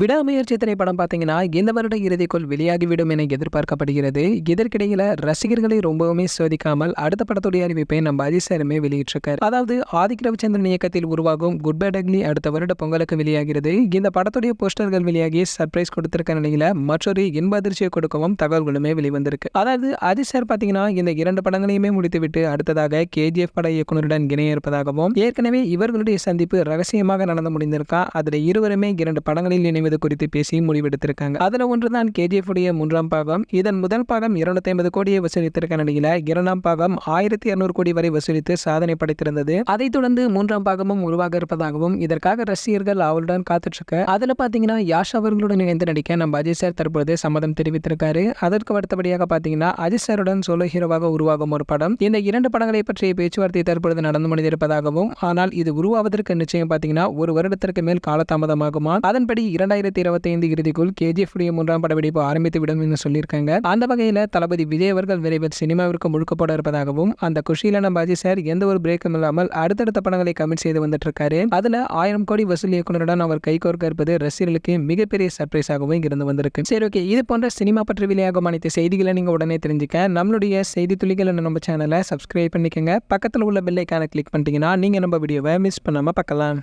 விடாமுயற்சி திரைப்படம் பார்த்தீங்கன்னா இந்த வருட இறுதிக்குள் வெளியாகிவிடும் என எதிர்பார்க்கப்படுகிறது. இதற்கிடையில ரசிகர்களை ரொம்பவுமே சோதிக்காமல் அடுத்த படத்துடைய அறிவிப்பை நம்ம அஜித் சாருமே வெளியிட்டிருக்காரு. அதாவது ஆதிக் ரவிச்சந்திரன் இயக்கத்தில் உருவாகும் குட் பை டக்லி அடுத்த வருட பொங்கலுக்கு வெளியாகிறது. இந்த படத்துடைய போஸ்டர்கள் வெளியாகி சர்ப்ரைஸ் கொடுத்திருக்க நிலையில மற்றொரு இன்ப அதிர்ச்சியை கொடுக்கவும் தகவல்களுமே வெளிவந்திருக்கு. அதாவது அஜித் சார் பார்த்தீங்கன்னா இந்த 2 படங்களையுமே முடித்துவிட்டு அடுத்ததாக கேஜிஎஃப் பட இயக்குனருடன் இணைய இருப்பதாகவும் ஏற்கனவே இவர்களுடைய சந்திப்பு ரகசியமாக நடந்து முடிந்திருக்கா. அதில் இருவருமே 2 படங்களில் இணைவது குறித்து பேசி முடிவெடுத்திருக்காங்க. அதுல ஒன்றுதான் கேஜிஎஃப் உடைய 3ஆம் பாகம். இதன் முதல் பாகம் 250 கோடியை வசூலித்திருக்க நிலையில 2ஆம் பாகம் 1200 கோடி வரை வசூலித்து சாதனை படைத்திருந்தது. அதைத் தொடர்ந்து 3ஆம் பாகமும் உருவாக இருப்பதாகவும் இதற்காக ரசிகர்கள் அவளுடன் காத்துட்டு அதுல பாத்தீங்கன்னா யாஷ் அவர்களுடன் இணைந்து நடிக்க நம்ம அஜித் சார் தற்போது சம்மதம் தெரிவித்திருக்காரு. அதற்கு அடுத்தபடியாக பாத்தீங்கன்னா அஜித் சாருடன் சோலோ ஹீரோவாக உருவாகும் ஒரு படம். இந்த 2 படங்களை பற்றிய பேச்சுவார்த்தை தற்பொழுது நடந்து முடிந்திருப்பதாகவும் ஆனால் இது உருவாவதற்கு நிச்சயம் பாத்தீங்கன்னா ஒரு வருடத்திற்கு மேல் காலதாமதமாகுமா. அதன்படி 2025 இறுதிக்குள் கேஜிஎஃப் 3ஆம் படப்பிடிப்பு ஆரம்பித்துவிடும் என்று சொல்லியிருக்காங்க. அந்த வகையில் தளபதி விஜய் அவர்கள் விரைவில் சினிமாவிற்கு முழுக்க போட இருப்பதாகவும் அந்த குஷியில நம்ம அஜித் சார் எந்த ஒரு பிரேக்கும் இல்லாமல் அடுத்தடுத்த படங்களை கமிட் செய்து வந்துட்டு இருக்காரு. அதுல 1000 கோடி வசூல் இயக்குனருடன் அவர் கைகோர்க்க இருப்பது ரசிகர்களுக்கு மிகப்பெரிய சர்ப்ரைஸாகவும் இருந்து வந்திருக்கு. சரி, ஓகே, இது போன்ற சினிமா பற்றி வெளியாகும் அனைத்து செய்திகளை நீங்க உடனே தெரிஞ்சுக்க நம்மளுடைய செய்தி துளிகள் நம்ம சேனலை சப்ஸ்கிரைப் பண்ணிக்கங்க. பக்கத்தில் உள்ள பெல் ஐகானை கிளிக் பண்ணிட்டீங்கன்னா நீங்க நம்ம வீடியோவை மிஸ் பண்ணாம பார்க்கலாம்.